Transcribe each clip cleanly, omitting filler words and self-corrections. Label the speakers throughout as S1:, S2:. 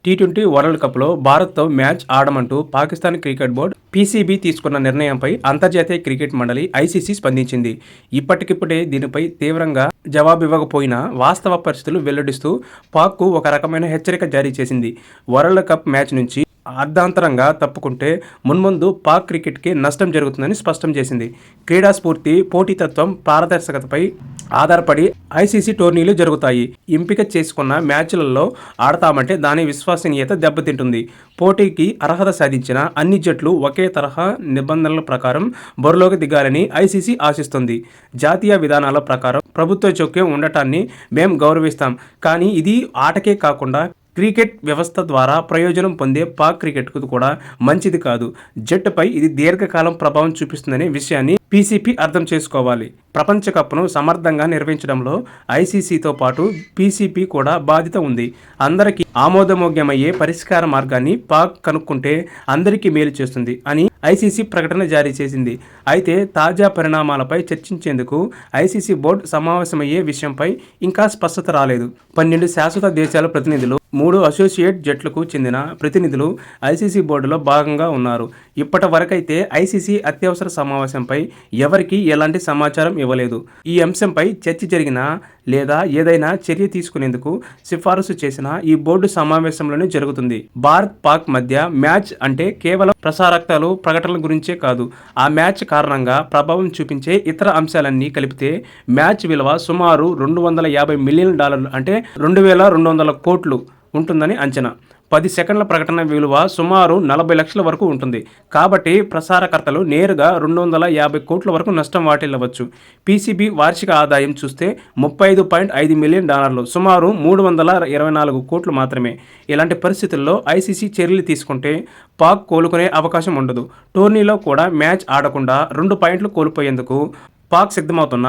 S1: T20 world కప్లో భారత్తో match ఆడమంటూ పాకిస్తాన్ క్రికెట్ బోర్డు పీసీబీ తీసుకున్న నిర్ణయంపై అంతర్జాతీయ క్రికెట్ మండలి ఐసీసీ స్పందించింది. ఇప్పటికిప్పుడే దీనిపై తీవ్రంగా జవాబివ్వకపోయినా వాస్తవ పరిస్థితులు వెల్లడిస్తూ పాక్కు ఒక రకమైన హెచ్చరిక జారీ చేసింది. వరల్డ్ కప్ మ్యాచ్ నుంచి అర్ధాంతరంగా తప్పుకుంటే మున్ముందు పాక్ క్రికెట్కి నష్టం జరుగుతుందని స్పష్టం చేసింది. క్రీడా స్ఫూర్తి, పోటీతత్వం, పారదర్శకతపై ఆధారపడి ఐసీసీ టోర్నీలు జరుగుతాయి. ఎంపిక చేసుకున్న మ్యాచ్లలో ఆడతామంటే దాని విశ్వసనీయత దెబ్బతింటుంది. పోటీకి అర్హత సాధించిన అన్ని జట్లు ఒకే తరహా నిబంధనల ప్రకారం బరిలోకి దిగాలని ఐసీసీ ఆశిస్తుంది. జాతీయ విధానాల ప్రకారం ప్రభుత్వ జోక్యం ఉండటాన్ని మేం గౌరవిస్తాం. కానీ ఇది ఆటకే కాకుండా క్రికెట్ వ్యవస్థ ద్వారా ప్రయోజనం పొందే పాక్ క్రికెట్కు కూడా మంచిది కాదు. జట్టుపై ఇది దీర్ఘకాలం ప్రభావం చూపిస్తుందనే విషయాన్ని పీసీబీ అర్థం చేసుకోవాలి. ప్రపంచ కప్ను సమర్థంగా నిర్వహించడంలో ఐసీసీతో పాటు పీసీబీ కూడా బాధ్యత ఉంది. అందరికీ ఆమోదయోగ్యమయ్యే పరిష్కార మార్గాన్ని పాక్ కనుక్కుంటే అందరికీ మేలు చేస్తుంది అని ఐసీసీ ప్రకటన జారీ చేసింది. అయితే తాజా పరిణామాలపై చర్చించేందుకు ఐసీసీ బోర్డు సమావేశమయ్యే విషయంపై ఇంకా స్పష్టత రాలేదు. 12 శాశ్వత దేశాల ప్రతినిధులు, 3 అసోసియేట్ జట్లకు చెందిన ప్రతినిధులు ఐసీసీ బోర్డులో భాగంగా ఉన్నారు. ఇప్పటి వరకైతే ఐసీసీ అత్యవసర సమావేశంపై ఎవరికీ ఎలాంటి సమాచారం ఇవ్వలేదు. ఈ అంశంపై చర్చ జరిగినా లేదా ఏదైనా చర్య తీసుకునేందుకు సిఫారసు చేసినా ఈ బోర్డు సమావేశంలోనే జరుగుతుంది. భారత్ పాక్ మధ్య మ్యాచ్ అంటే కేవలం ప్రసారక్తలు ప్రకటనల గురించే కాదు. ఆ మ్యాచ్ కారణంగా ప్రభావం చూపించే ఇతర అంశాలన్నీ కలిపితే మ్యాచ్ విలువ సుమారు $250 మిలియన్ అంటే 2200 కోట్లు ఉంటుందని అంచనా. 10 సెకండ్ల ప్రకటన విలువ సుమారు 40 లక్షల వరకు ఉంటుంది. కాబట్టి ప్రసారకర్తలు నేరుగా 250 కోట్ల వరకు నష్టం వాటిల్లవచ్చు. పీసీబీ వార్షిక ఆదాయం చూస్తే $35.5 మిలియన్, సుమారు 324 కోట్లు మాత్రమే. ఇలాంటి పరిస్థితుల్లో ఐసీసీ చర్యలు తీసుకుంటే పాక్ కోలుకునే అవకాశం ఉండదు. టోర్నీలో కూడా మ్యాచ్ ఆడకుండా 2 పాయింట్లు కోల్పోయేందుకు పాక్ సిద్ధమవుతున్న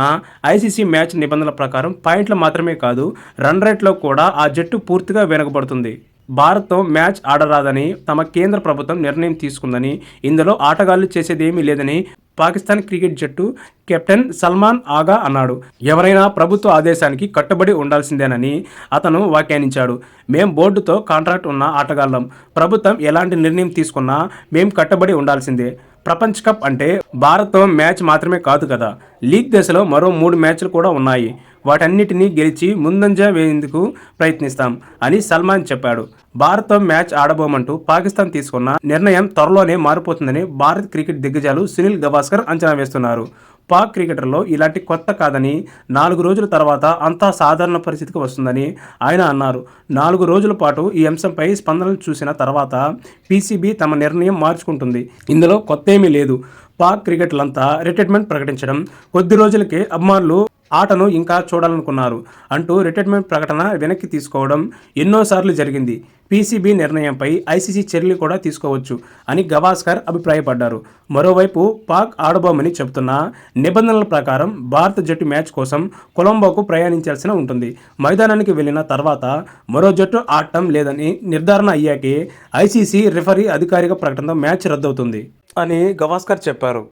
S1: ఐసీసీ మ్యాచ్ నిబంధనల ప్రకారం పాయింట్లు మాత్రమే కాదు, రన్ రేట్లో కూడా ఆ జట్టు పూర్తిగా వెనుకబడుతుంది. భారత్తో మ్యాచ్ ఆడరాదని తమ కేంద్ర ప్రభుత్వం నిర్ణయం తీసుకుందని, ఇందులో ఆటగాళ్లు చేసేదేమీ లేదని పాకిస్తాన్ క్రికెట్ జట్టు కెప్టెన్ సల్మాన్ ఆగా అన్నాడు. ఎవరైనా ప్రభుత్వ ఆదేశానికి కట్టుబడి ఉండాల్సిందేనని అతను వ్యాఖ్యానించాడు. మేం బోర్డుతో కాంట్రాక్ట్ ఉన్న ఆటగాళ్లం. ప్రభుత్వం ఎలాంటి నిర్ణయం తీసుకున్నా మేం కట్టుబడి ఉండాల్సిందే. ప్రపంచ కప్ అంటే భారత్తో మ్యాచ్ మాత్రమే కాదు కదా, లీగ్ దశలో మరో 3 మ్యాచ్లు కూడా ఉన్నాయి. వాటన్నిటినీ గెలిచి ముందంజ వేయేందుకు ప్రయత్నిస్తాం అని సల్మాన్ చెప్పాడు. భారత్తో మ్యాచ్ ఆడబోమంటూ పాకిస్తాన్ తీసుకున్న నిర్ణయం త్వరలోనే మారిపోతుందని భారత్ క్రికెట్ దిగ్గజాలు సునీల్ గవాస్కర్ అంచనా వేస్తున్నారు. పాక్ క్రికెటర్లో ఇలాంటి కొత్త కాదని, 4 రోజుల తర్వాత అంతా సాధారణ పరిస్థితికి వస్తుందని ఆయన అన్నారు. 4 రోజుల పాటు ఈ అంశంపై స్పందనలు చూసిన తర్వాత పీసీబీ తమ నిర్ణయం మార్చుకుంటుంది. ఇందులో కొత్తేమీ లేదు. పాక్ క్రికెటర్లంతా రిటైర్మెంట్ ప్రకటించడం, కొద్ది రోజులకే అభిమానులు ఆటను ఇంకా చూడాలనుకున్నారు అంటూ రిటైర్మెంట్ ప్రకటన వెనక్కి తీసుకోవడం ఎన్నోసార్లు జరిగింది. పీసీబీ నిర్ణయంపై ఐసీసీ చర్యలు కూడా తీసుకోవచ్చు అని గవాస్కర్ అభిప్రాయపడ్డారు. మరోవైపు పాక్ ఆడబోమని చెబుతున్న నిబంధనల ప్రకారం భారత జట్టు మ్యాచ్ కోసం కొలంబోకు ప్రయాణించాల్సి ఉంటుంది. మైదానానికి వెళ్లిన తర్వాత మరో జట్టు ఆడటం లేదని నిర్ధారణ అయ్యాకే ఐసీసీ రిఫరీ అధికారిక ప్రకటనతో మ్యాచ్ రద్దవుతుంది అని గవాస్కర్ చెప్పారు.